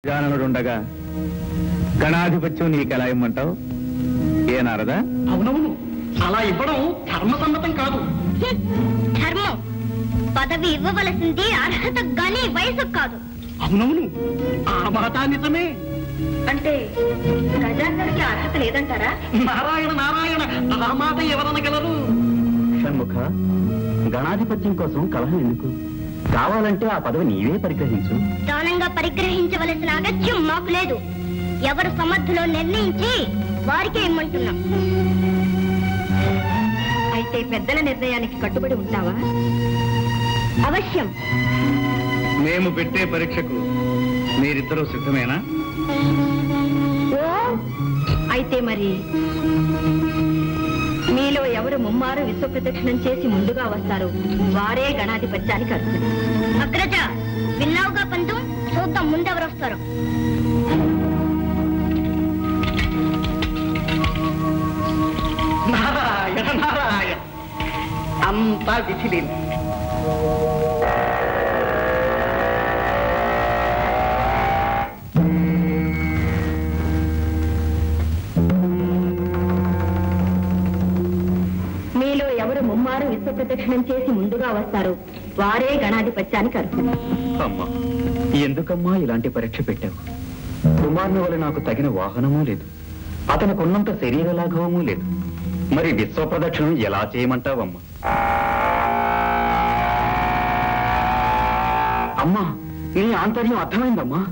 జాననుడుండగా గణాధిపత్యం నీకెలా ఇమ్మంటావు? ఏ నారదా? అవునవును, అలా ఇవ్వడం ధర్మసమ్మతం కాదు. ధర్మం పదవి ఇవ్వవలసింది అర్హత గాని వయసు కాదు. అవునవును, ఆ మాట నిజమే. అంటే గజాంగరికి అర్హత లేదంటారా? నారాయణ నారాయణ, ఆ మాట ఎవరనగలరు? షణ్ముఖ, గణాధిపత్యం కోసం కలహం ఎందుకు? కావాలంటే ఆ పదవి నీవే పరిగ్రహించు. దానంగా పరిగ్రహించవలసిన అగత్యం మాకు లేదు. ఎవరు సమర్థులో నిర్ణయించి వారికే ఇమ్మంటున్నాం. అయితే పెద్దల నిర్ణయానికి కట్టుబడి ఉంటావా? అవశ్యం. మేము పెట్టే పరీక్షకు మీరిద్దరూ సిద్ధమేనా? ఓ, అయితే మరి మీలో ఎవరు ముమ్మారు విశ్వ ప్రదక్షిణం చేసి ముందుగా వస్తారు వారే గణాధిపత్యానికి అర్హులు. అగ్రజ, విన్నావుగా పంతు, చూద్దాం ముందెవరు వస్తారు. నారాయణ నారాయణ, అంతా విధిలేదు. మీలో ఎవరు ముమ్మారు విశ్వ ప్రదక్షిణం చేసి ముందుగా వస్తారు వారే గణాధిపత్యానికి అర్హులు. అమ్మా, ఎందుకమ్మా ఇలాంటి పరీక్ష పెట్టావు? కుమారుని వల్ల నాకు తగిన వాహనమూ లేదు, అతనుకున్నంత శరీర లాఘవమూ లేదు. మరి విశ్వ ప్రదక్షిణం ఎలా చేయమంటావమ్మా? అమ్మా, నీ ఆంతర్యం అర్థమైందమ్మా.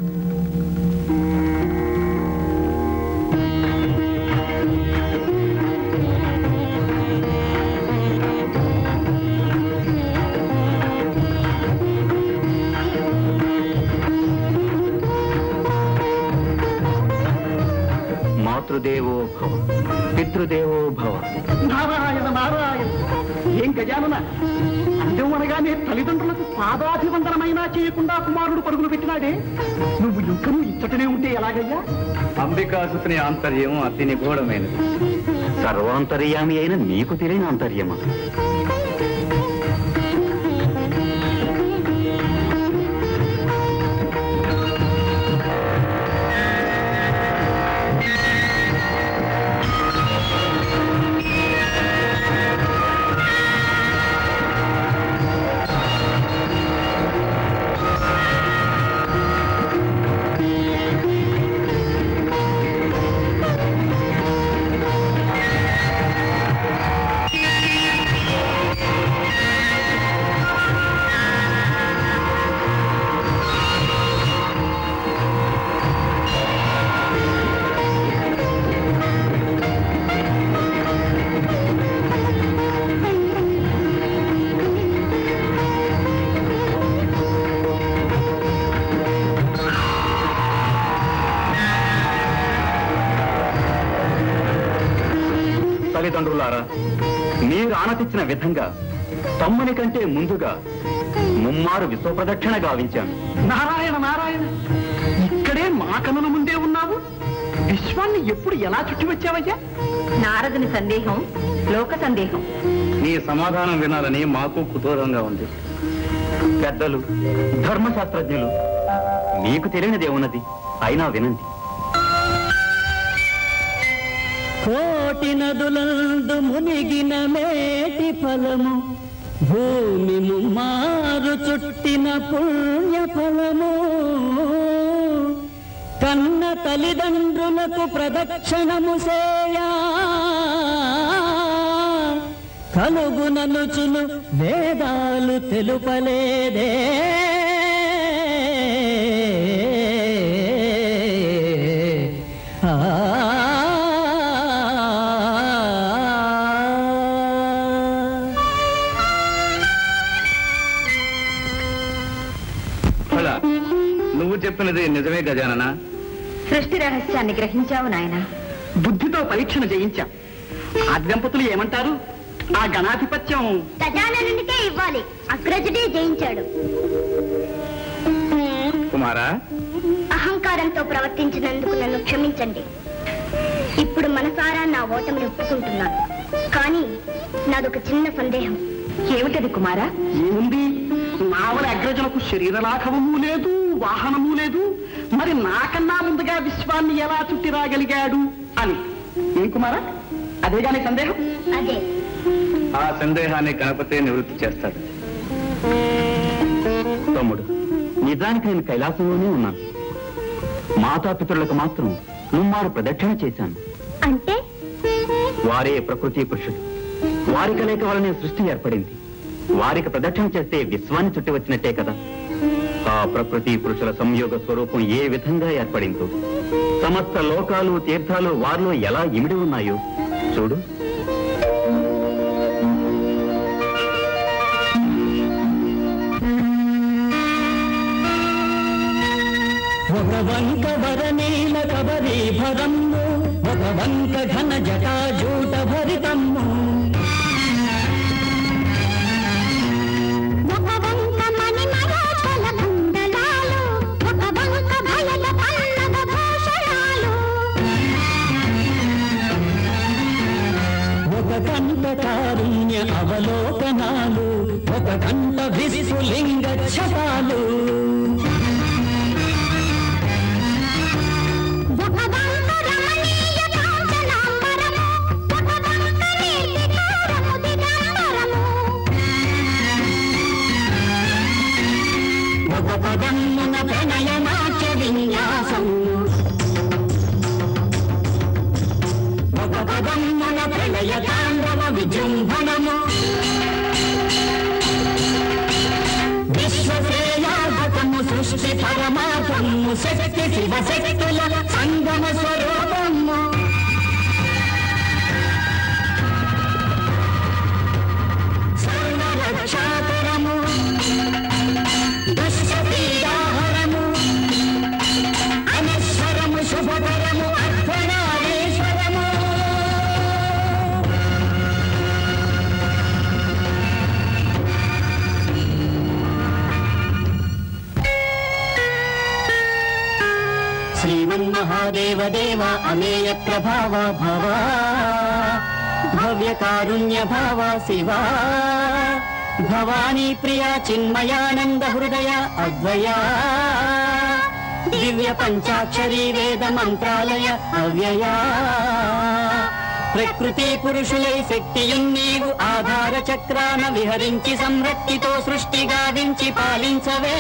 మాతృదేవో భవ, పితృదేవో భవ. నారాయణ నారాయణ, ఏం గజానన, అందం అనగానే తల్లిదండ్రులకు పాదాభివందనమైనా చేయకుండా కుమారుడు పరుగులు పెట్టినాడే, నువ్వు యుద్ధము ఇచ్చటనే ఉంటే ఎలాగయ్యా? అంబికాసుని ఆంతర్యం అతి నిగూఢమైనది. సర్వాంతర్యామి అయిన నీకు తెలియని ఆంతర్యమా? తల్లిదండ్రులారా, మీరు ఆనతిచ్చిన విధంగా తమ్ముని కంటే ముందుగా ముమ్మారు విశ్వ ప్రదక్షిణ గావించాను. నారాయణ నారాయణ, ఇక్కడే మా కనుల ముందే ఉన్నావు. విశ్వాన్ని ఎప్పుడు ఎలా చుట్టి వచ్చావయ్యా? నారదుని సందేహం లోక సందేహం. నీ సమాధానం వినాలని మాకు కుతూహలంగా ఉంది. పెద్దలు, ధర్మశాస్త్రజ్ఞులు, మీకు తెలియనిదేమున్నది, అయినా వినండి. కోటి నదులందు మునిగిన మేటి ఫలము, భూమి ముమ్మారు చుట్టిన పుణ్య ఫలము, కన్న తల్లిదండ్రులకు ప్రదక్షిణము సేయా కలుగుననుచును వేదాలు తెలుపలేదే. నువ్వు చెప్పినది నిజమే గజానన. సృష్టి రహస్యాన్ని గ్రహించావు నాయన. బుద్ధితో పరీక్షణ చేయించాం. ఆ దంపతులు ఏమంటారు? ఆ గణాధిపత్యం గజాననునికే ఇవ్వాలి. అగ్రజుడే జయించాడు. కుమారా, అహంకారంతో ప్రవర్తించినందుకు నన్ను క్షమించండి. ఇప్పుడు మనసారా నా ఓటమిని ఒప్పుకుంటున్నాను. కానీ నాదొక చిన్న సందేహం. ఏమిటది కుమారా? ఏముంది, నావల అగ్రజులకు శరీర లాఘవము లేదు, వాహనము లేదు. మరి నాకన్నా ముందుగా విశ్వాన్ని ఎలా చుట్టి రాగలిగాడు అని. ఏం కుమారా, అదేగాని సందేహం? అదే. ఆ సందేహాన్ని గణపతే నివృత్తి చేస్తాడు. తమ్ముడు, నిజానికి నేను కైలాసంలోనే ఉన్నాను. మాతాపితరులకు మాత్రం ముమ్మారు ప్రదక్షిణ చేశాను. అంటే వారే ప్రకృతి పురుషులు. వారి కలయిక వలనే సృష్టి ఏర్పడింది. వారికి ప్రదక్షిణ చేస్తే విశ్వాన్ని చుట్టి వచ్చినట్టే కదా. ఆ ప్రకృతి పురుషుల సంయోగ స్వరూపం ఏ విధంగా ఏర్పడిందో, సమస్త లోకాలు తీర్థాలు వారిలో ఎలా ఇమిడి ఉన్నాయో చూడు. ఒక వంక వరనీల కబరీభరమ్ము, ఒక వంక ఘన జటాజూట భరితమ్ము, ఒక వంక మణిమయాచల కుండలాలు, ఒక వంక భయల పల్లవ భూషణాలు, ఒక కంట కారుణ్య అవలోకనాలు, ఒక కంట విస్ఫులింగ ఛటాలు, ఒక వంక రమణీయ కాంచనాంబరము, ఒక వంక నిర్వికారము దిగంబరము, ఒక పదమ్మున ప్రణయ నాట్య విన్యాసము, ఒక పదమ్మున ప్రళయ తాండవ విజృంభణము, విశ్వశ్రేయాగతము సృష్టి పరమాత్మము, శక్తి శివశక్తుల సంగమ స్వరూపము, సర్వరక్షాకరము, దుష్టపీడాహరము, అనశ్వరము, శుభకరము, అర్ధనారీశ్వరము. శ్రీమన్మహాదేవ దేవ అమేయ ప్రభావ భవ, భవ్య కారుణ్య భావ శివా, భవానీ ప్రియా చిన్మయానంద హృదయ అద్వయా, దివ్య పంచాక్షరీ వేద మంత్రాలయ అవ్యయా, ప్రకృతి పురుషులై శక్తియున్నీవు ఆధార చక్రాన విహరించి సంరక్తితో సృష్టి గావించి పాలించవే,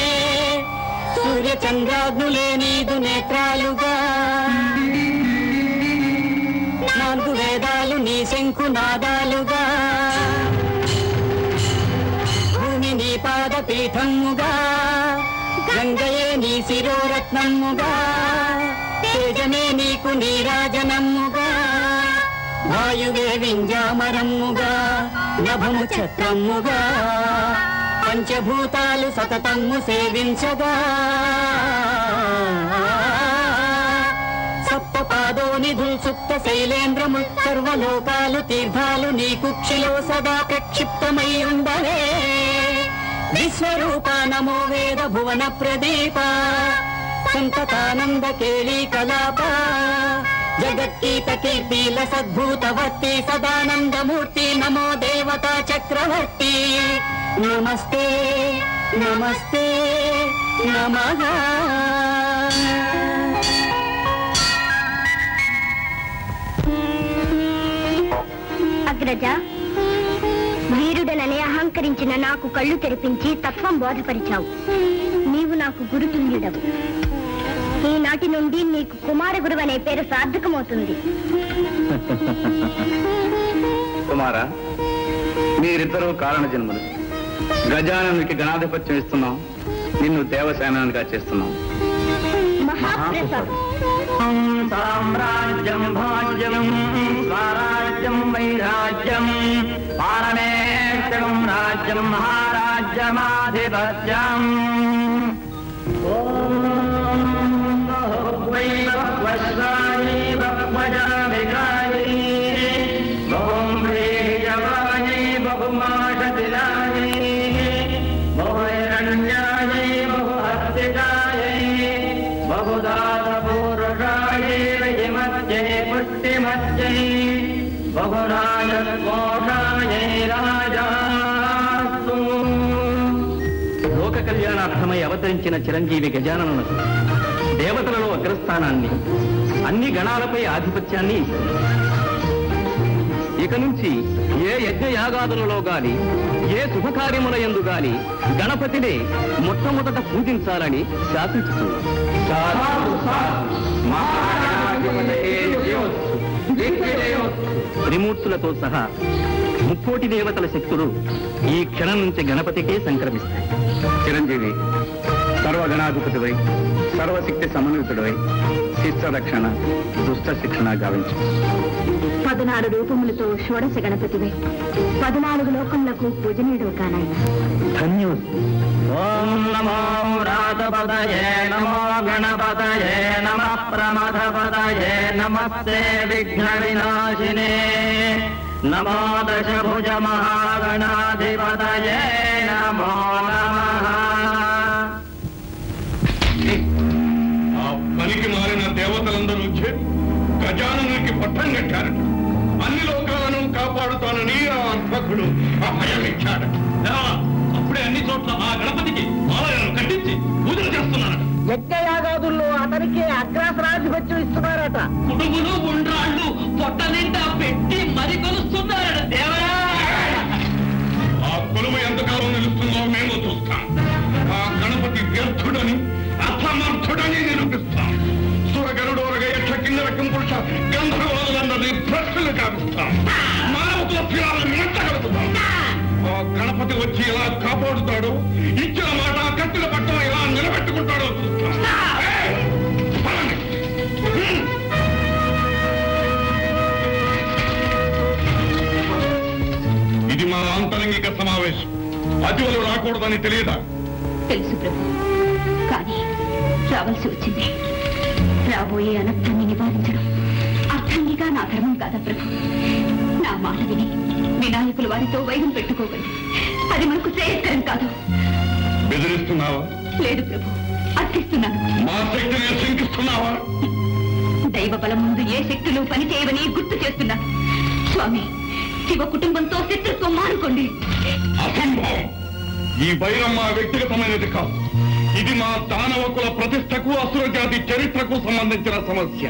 సూర్య చంద్రాగ్నులే నీదు నేత్రాలుగా, నాలుగు వేదాలు నీ శంఖునాదాలుగా, భూమి నీ పాదపీఠముగా, గంగయే నీ శిరోరత్నముగా, తేజమే నీకు నీరాజనముగా, వాయువే వింజామరముగా, నభము ఛత్రముగా, పంచభూతాలు సతతమ్ము సేవించగా, సప్తపాదోనిధుల్ సుప్త శైలేంద్రము, సర్వలోకాలు తీర్థాలు నీ కుక్షిలో సదా ప్రక్షిప్తమై ఉండవే, విశ్వరూప నమో వేద భువన ప్రదీప, సంతతానంద కేళీ కలాప, జగత్కీత కీర్తిల సద్భూతవర్తి, సదానందమూర్తి నమో దేవతా చక్రవర్తి, నమస్తే నమస్తే నమః. అగ్రజ, వీరుడనని అహంకరించిన నాకు కళ్ళు తెరిపించి తత్వం బోధపరిచావు. నీవు నాకు గురుతుల్యుడవు. ఈనాటి నుండి నీకు కుమార గురువు అనే పేరు సార్థకమవుతుంది. కుమారా, మీరిద్దరూ కారణ జన్మలు. గజాననునికి గణాధిపత్యం ఇస్తున్నాం, నిన్ను దేవసేనానిగా చేస్తున్నాం. మహాప్రసాదం. సామ్రాజ్యం భాగ్యం స్వరాజ్యం వైరాజ్యం పారమేశ్వరం రాజ్యం మహారాజ్యమాధిపత్యం. లోక కళ్యాణార్థమై అవతరించిన చిరంజీవి గజాననునకు దేవతలలో అగ్రస్థానాన్ని, అన్ని గణాలపై ఆధిపత్యాన్ని ఇక నుంచి ఏ యజ్ఞయాగాదులలో గాని, ఏ శుభకార్యముల యందు గాని గణపతిని మొట్టమొదట పూజించాలని శాసించుతున్నారు. త్రిమూర్తులతో సహా ముక్కోటి దేవతల శక్తులు ఈ క్షణం నుంచి గణపతికే సంక్రమిస్తాయి. చిరంజీవి, సర్వగణాధిపతివై సర్వశక్తి సమన్వితుడివై శిష్ట రక్షణ దుష్ట శిక్షణ గావించు. 14 రూపములతో షోడశ గణపతివై 14 లోకములకు పూజనీయుడు కానాయి. ధన్యోస్తు. ఓం నమో రాధపదయే నమో గణపతయే నమః ప్రమథపదయే నమస్తే విఘ్న వినాశినే నమో దశభుజ మహాగణాధిపతయే నమో నమః. ఆ పనికి మారిన దేవతలందరూ చేరి గజాననునికి పట్టం కట్టారట. అన్ని లోకాలను కాపాడుతానని ఆ అర్భకుడు అభయమిచ్చాడట. అప్పుడే అన్ని చోట్ల ఆ గణపతికి ఆలయాలను కట్టించి పూజలు చేస్తున్నారట. యజ్ఞయాగాదుల్లో అతనికే అగ్రాసనాధిపత్యం ఇస్తున్నారట. కుడుములు ఉండ్రాళ్ళు పొట్ట నిండా పెట్టి మరి కొలుస్తున్నారట దేవరా. ఆ కొలువు ఎంతకాలం నిలుస్తుందో మేము చూస్తాం. ఆ గణపతి వ్యర్థుడని అసమర్థుడని నిరూపిస్తాం. సురగరుడోరగ యక్ష కిన్నర కింపురుష గంధర్వాదులందరినీ ప్రశ్నలు కావిస్తాం. మానవతుల ఫిరాలను మెచ్చగలుగుతాం. ఆ గణపతి వచ్చి ఎలా కాపాడుతాడో, ఇచ్చిన మాట కట్టిన పట్టం ఎలా నిలబెట్టుకుంటాడో చూస్తాం. ఇది మా ఆంతరంగిక సమావేశం. అతివలు రాకూడదని తెలియదా? తెలుసు ప్రభు, కానీ రావాల్సి వచ్చింది. రాబోయే అనర్థాన్ని నివారించడం అర్థంగా నా ధర్మం కాదా ప్రభు? నా మాట విని వినాయకులు వారితో వైరం పెట్టుకోకండి. అది మనకు శ్రేయస్కరం కాదు. బెదిరిస్తున్నావా? లేదు ప్రభు, అర్థిస్తున్నాను. మా శక్తిని శంకిస్తున్నావా? దైవ బలం ముందు ఏ శక్తులు పనిచేయవని గుర్తు చేస్తున్నాను. స్వామి, శివ కుటుంబంతో శత్రుత్వం మానుకోండి. అసంభవం. ఈ వైరం మా వ్యక్తిగతమైనది కాదు. ఇది మా దానవ కుల ప్రతిష్టకు, అసుర జాతి చరిత్రకు సంబంధించిన సమస్య.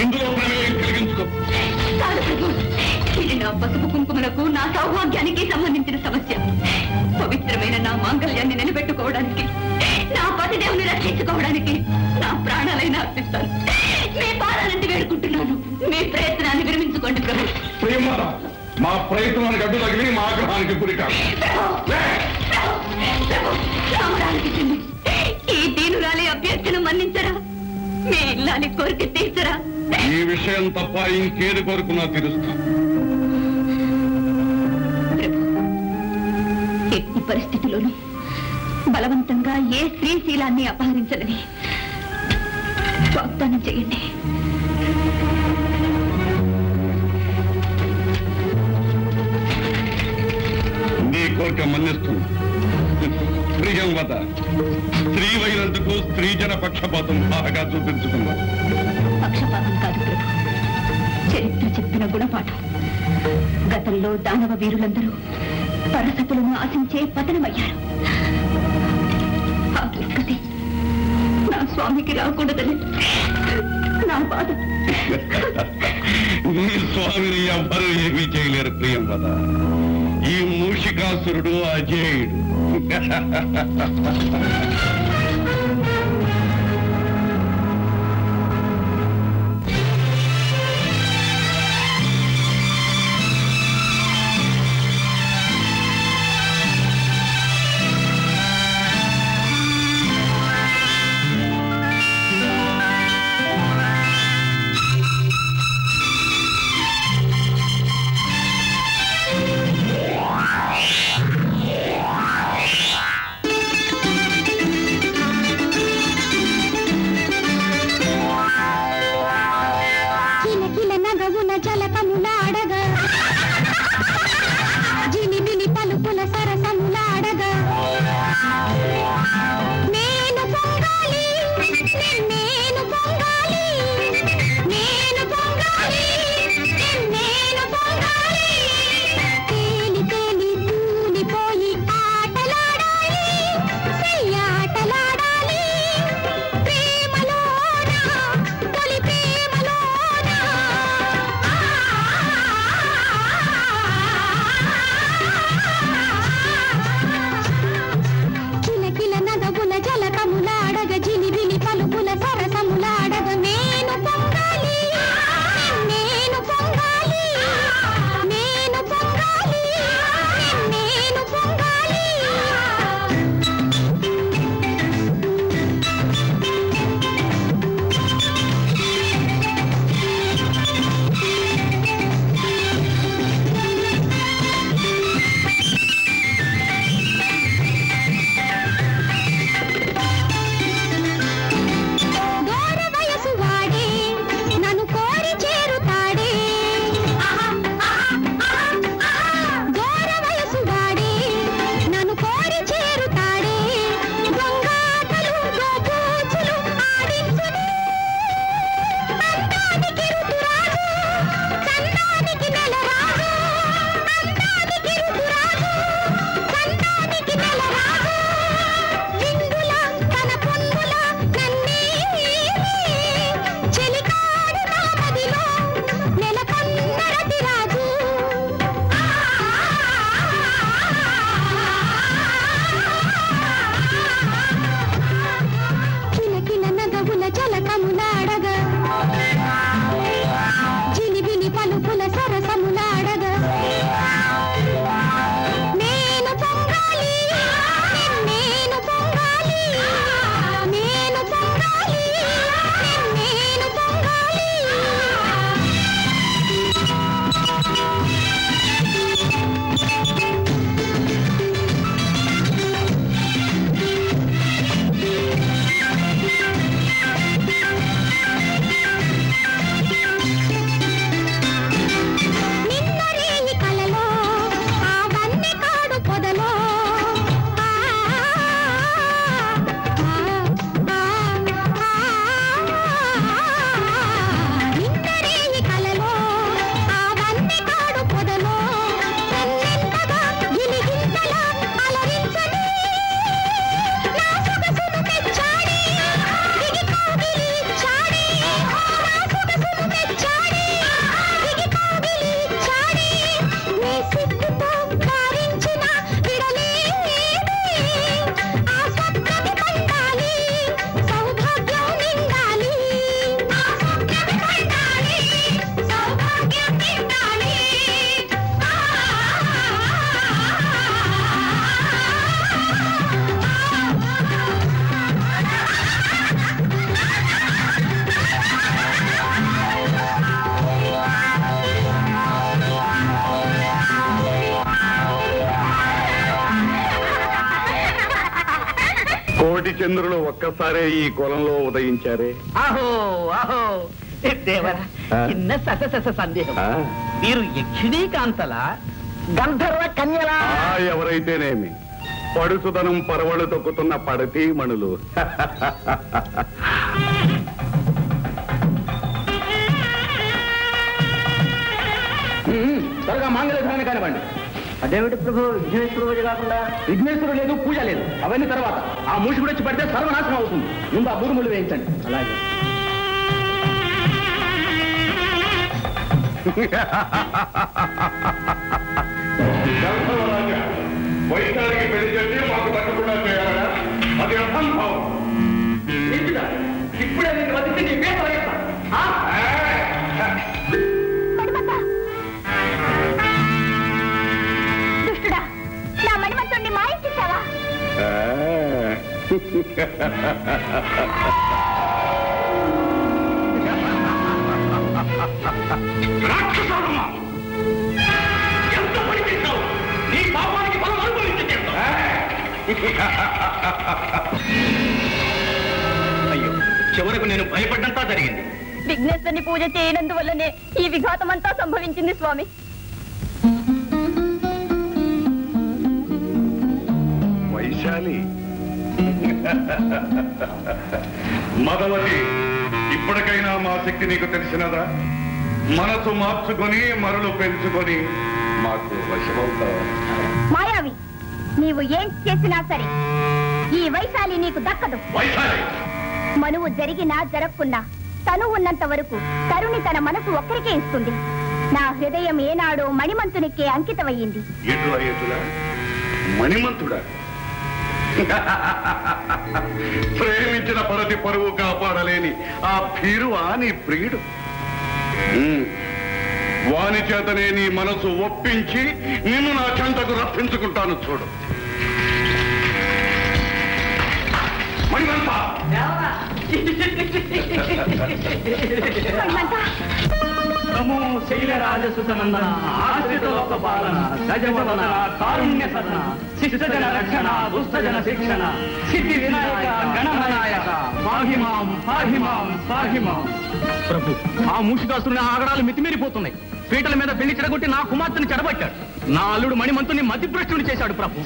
ఇందులో ప్రమేయం కలిగించుకో. కాదు ప్రభు, ఇది నా పసుపు కుంకుమలకు, నా సౌభాగ్యానికి సంబంధించిన సమస్య. పవిత్రమైన నా మాంగళ్యాన్ని నిలబెట్టుకోవడానికి, నా పతిదేవుని రక్షించుకోవడానికి నా ప్రాణాలైనా అర్పిస్తాను. మీ పాదాలంటే వేడుకుంటున్నాను. మీ ప్రయత్నాన్ని విరమించుకోండి ప్రభు. ప్రియమార, మా ప్రయత్నానికి అడ్డు తగిలి మా ఆగ్రహానికి గురి కాదు. రామరాలకిచ్చింది. ఈ దీనురాలి అభ్యర్థన మన్నించరా? మీ ఇల్లాలి కోరిక తీర్చరా? ఈ విషయం తప్ప ఇంకేది కోరుకున్నా తీరుస్తా. ఎట్టి పరిస్థితుల్లోనూ బలవంతంగా ఏ స్త్రీశీలాన్ని అపహరించదని వాగ్దానం చేయండి. నీ కోరిక మన్నిస్తుంది. ప్రియం వద, స్త్రీవైనందుకు స్త్రీజన పక్షపాతం బాగా చూపించుకున్నా. పక్షపాతం కాదు ప్రభు, చరిత్ర చెప్పిన గుణపాఠం. గతంలో దానవ వీరులందరూ పరసతులను ఆశించే పతనమయ్యారు. ఆ దుర్గతి నా స్వామికి రాకూడదని నా బాధ. నీ స్వామిని ఎవ్వరూ ఏమీ చేయలేరు ప్రియం వద. ఈ మూషికాసురుడు అజేయుడు. కోటి చంద్రులు ఒక్కసారే ఈ కులంలో ఉదయించారే. ఆహో ఆహో దేవరా, చిన్న సస సందేహం. మీరు యక్షిణీ కాంతల గంధర్వ కన్యలా? ఎవరైతేనేమి, పడుసుదనం పరవళ్ళు తొక్కుతున్న పడతీ మణులు. త్వరగా మాంగళ్యధారణ కానివ్వండి. అదేమిటి ప్రభు, విఘ్నేశ్వర పూజ కాకుండా? విఘ్నేశ్వరుడు లేదు, పూజ లేదు, అవన్నీ తర్వాత. ఆ మూషికుడు వచ్చి పడితే సర్వనాశనం అవుతుంది. ముందు ఆ బూరుములు వేయించండి. అలాగే. వైశాలికి పెళ్లి చేసి మాకు తగ్గకుండా చేయాలా? అది అసంభవం. ఇప్పుడే నేను వదిలితే నీ పేరు తొలగిస్తాను. దుష్టుడా, నా మణిమంతుణ్ణి మాయించేశావా? రాక్షసుడమ్మా! ఎంత పని చేశావు? నీ పాపానికి మనం అనుభవించేస్తాం. అయ్యో, చివరకు నేను భయపడ్డంతా జరిగింది. విఘ్నేశ్వరుని పూజ చేయనందువల్లనే ఈ విఘాతమంతా సంభవించింది స్వామి. వైశాలి, మదవతి, ఇప్పటికైనా మా శక్తి నీకు తెలిసినదా? మనసు మార్చుకొని మరులు పెంచుకొని మాకు వశమవుతావా? మాయావి, నీవు ఏం చేసినా సరే ఈ వైశాలి నీకు దక్కదు. వైశాలి, మనువు జరిగినా జరగకున్నా తను ఉన్నంత వరకు తరుణి తన మనసు ఒక్కరికే ఇస్తుంది. నా హృదయం ఏనాడో మణిమంతునికే అంకితమయ్యింది. ఎటులా ఎటులా మణిమంతుడా? ప్రేమించిన పరతి పరువు కాపాడలేని ఆ భీరువా నీ ప్రియుడు? వాని చేతనే నీ మనసు ఒప్పించి నిన్ను నా చెంతకు రప్పించుకుంటాను. చూడు మణిమంత, నమో శైలరాజసుతనందన, ఆశ్రితలోక పాలన, గజవదన, కారుణ్య సదన, శిష్టజన రక్షణ, దుష్టజన శిక్షణ, సిద్ధి వినాయక గణనాయక, పాహిమాం పాహిమాం పాహిమాం. ప్రభు, ఆ మూషికాసురుని ఆగడాలు మితిమీరిపోతున్నాయి. పీటల మీద పెళ్లి చెడగొట్టి నా కుమార్తెను చెడబట్టాడు. నా అల్లుడు మణిమంతుని మతిభ్రష్టుని చేశాడు ప్రభు.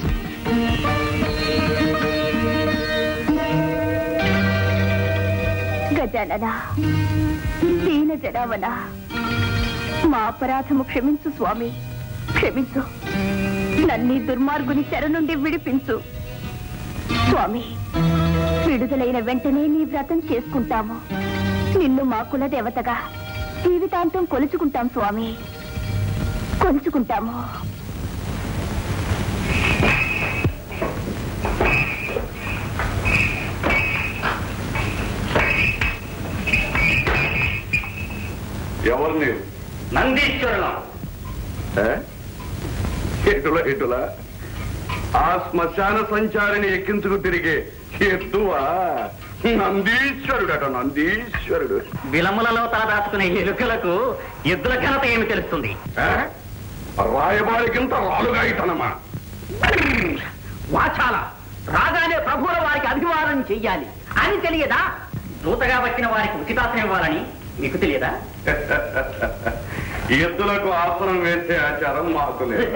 గజానన, దీన జనావన, మా అపరాధము క్షమించు స్వామి, క్షమించు. నన్ని దుర్మార్గుని చెర నుండి విడిపించు స్వామి. విడుదలైన వెంటనే నీ వ్రతం చేసుకుంటాము. నిన్ను మా కుల దేవతగా జీవితాంతం కొలుచుకుంటాం స్వామి, కొలుచుకుంటాము. ఎవరు నీవు? నందీశ్వరులం. ఎటులా ఎటులా ఆ శ్మశాన సంచారిని ఎక్కించుకు తిరిగే ఎద్దువా? నందీశ్వరుడట, నందీశ్వరుడు. విలములలో తల దాచుకునే ఎలుకలకు ఎద్దుల ఘనత ఏమి తెలుస్తుంది? రాయబారికింత రాలుగాయితనమా? వాచాల రాగానే ప్రభువుల వారికి అభివాదం చెయ్యాలి అని తెలియదా? దూతగా వచ్చిన వారికి ఉచితాసనం ఇవ్వాలని మీకు తెలియదా? ఎద్దులకు ఆసనం వేసే ఆచారం మాకు లేదు.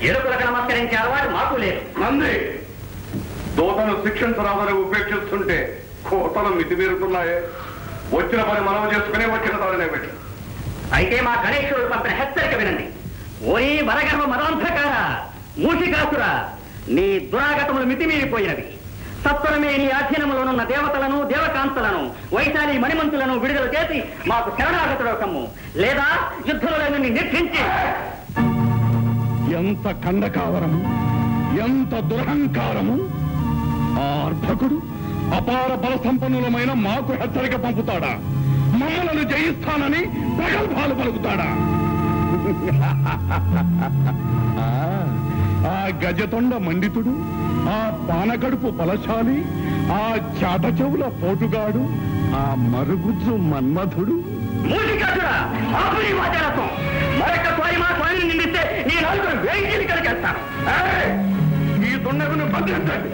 ఎలుకలకు నమస్కరించే అలవాటు మాకు లేదు. నంది, దూతను శిక్షించరాదని ఉపేక్షిస్తుంటే కోతలు మితిమీరుతున్నాయే. వచ్చిన పని మనం చేసుకునే వచ్చిన దానినే పెట్టి. అయితే మా గణేశ్వరుడు పంపిన హెచ్చరిక వినండి. ఓరి వరగర్వ మదాంధకార, మూషికాసుర, నీ దురాగతములు మితిమీరిపోయినవి. సత్వరమే నీ అధీనములోనున్న దేవతలను, దేవకాంతలను, వైశాలి మణిమంతులను విడుదల చేసి మాకు శరణాగతుడు కమ్ము, లేదా యుద్ధంలో నిన్ను నిర్ధించి. ఎంత ఖండకావరము, ఎంత దురహంకారము! ఆ అర్భకుడు అపార బల సంపన్నులమైన మాకు హెచ్చరిక పంపుతాడా? మమ్మలను జయిస్తానని ప్రగల్భాలు పలుకుతాడా? ఆ గజతొండ మండితుడు, ఆ పానకడుపు బలశాలి, ఆ చాట చెవుల పోటుగాడు, ఆ మరుగుజ్జు మన్మధుడు. మరొకసారి మా స్వామిని నిందిస్తే నీ నలుగురు వేయించి కలిగేస్తాను. ఈ దుండగును బంధించండి.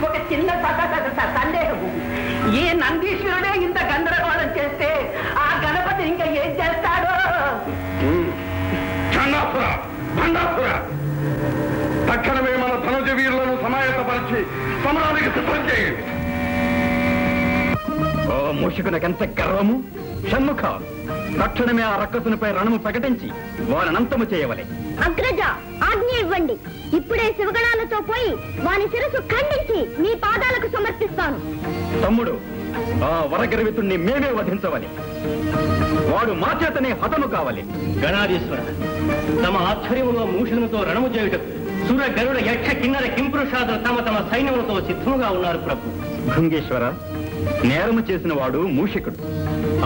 ఒక చిన్న సందేహము. ఈ నందీశ్వరుడే ఇంత గందరగోళం చేస్తే ఆ గణపతి ఇంకా ఏం చేస్తాడో. తక్షణమే మన ధనుజ వీరులను సమాయత్తపరిచి సమరానికి సిద్ధం చేయండి. ఓ మూషికునకెంత గర్వము! షణ్ముఖ, తక్షణమే ఆ రక్కసునిపై రణము ప్రకటించి వారినంతము చేయవలే. అగ్రజ, ఆజ్ఞ ఇవ్వండి. ఇప్పుడే శివగణాలతో పోయి వాని శిరస్సు ఖండించి మీ పాదాలకు సమర్పిస్తాను. తమ్ముడు, ఆ వరగర్వితుణ్ణి మేమే వధించవాలి. వాడు మా చేతనే హతము కావాలి. గణాధీశ్వర, తమ ఆధ్వర్యంలో మూషులతో రణము చేయుటకు సుర గరుడ యక్ష కిన్నర కింపురుషాదులు తమ తమ సైన్యములతో సిద్ధముగా ఉన్నారు ప్రభు. భృంగేశ్వర, నేరము చేసిన వాడు మూషికుడు.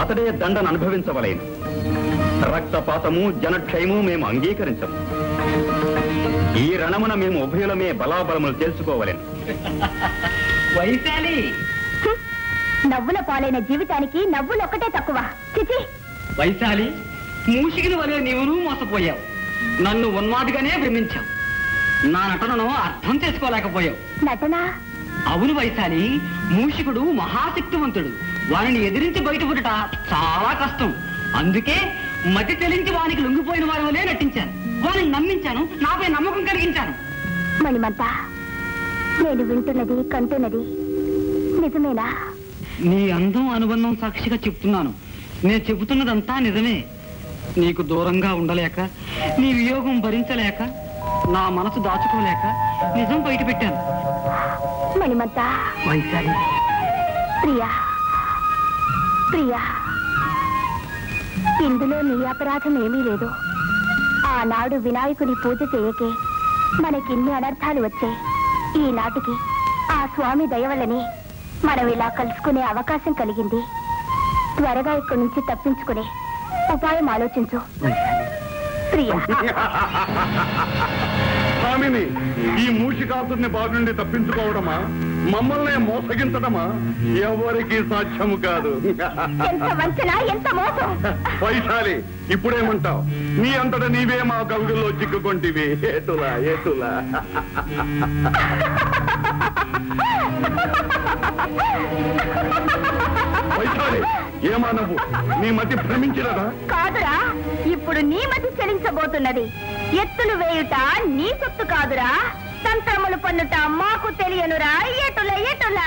అతడే దండను అనుభవించవలేను. రక్తపాతము జనక్షయము మేము అంగీకరించము. ఈ రణమున మేము ఉభయులమే బలాబలములు తెలుసుకోవలేను. వైశాలి, నవ్వుల పాలైన జీవితానికి నవ్వులొక్కటే తక్కువ. చిచి, వైశాలి, మూషికిని వలె నీవును మోసపోయావు. నన్ను ఉన్మాదిగానే భ్రమించావు. నా నటనను అర్థం చేసుకోలేకపోయావు. నటన? అవును వైశాలి, మూషికుడు మహాశక్తివంతుడు. వారిని ఎదిరించి బయటపడుట చాలా కష్టం. అందుకే మతి చెలించి వానికి లొంగిపోయిన వారి వలే నటించాను. వారిని నమ్మించాను, నాపై నమ్మకం కలిగించాను. మణిమంత, నేను వింటున్నది కంటున్నది నిజమేనా? నీ అందం అనుబంధం సాక్షిగా చెప్తున్నాను. నేను చెబుతున్నదంతా నిజమే. నీకు దూరంగా ఉండలేక, నీ వియోగం భరించలేక, నా మనసు దాచుకోలేక నిజం బయట పెట్టాను. మణిమంత, వైశాలి, ప్రియా ప్రియా, ఇందులో నీ అపరాధం ఏమీ లేదు. ఆనాడు వినాయకుని పూజ చేయకే మనకిన్ని అనర్థాలు వచ్చాయి. ఈనాటికి ఆ స్వామి దయ వల్లనే మనం ఇలా కలుసుకునే అవకాశం కలిగింది. త్వరగా ఇక్కడి నుంచి తప్పించుకునే ఉపాయం ఆలోచించు ప్రియా. స్వామిని, ఈ మూషికాసుని బాధ నుండి తప్పించుకోవడమా, మమ్మల్ని మోసగించడమా ఎవరికి సాధ్యము కాదు. ఎంత వంచన, ఎంత మోసం! వైశాలి, ఇప్పుడేమంటావు? నీ అంతటా నీవే మా కవిగుల్లో చిక్కుకొంటివి. ఏటులా ఏటులా. వైశాలి, ఏమా నువ్వు? నీ మతి భ్రమించినదా? కాదురా, ఇప్పుడు నీ మతి చెలించబోతున్నది. ఎత్తులు వేయుట నీ సొత్తు కాదురా, తంత్రములు పన్నుట మాకు తెలియనురా. ఎటుల ఎటుల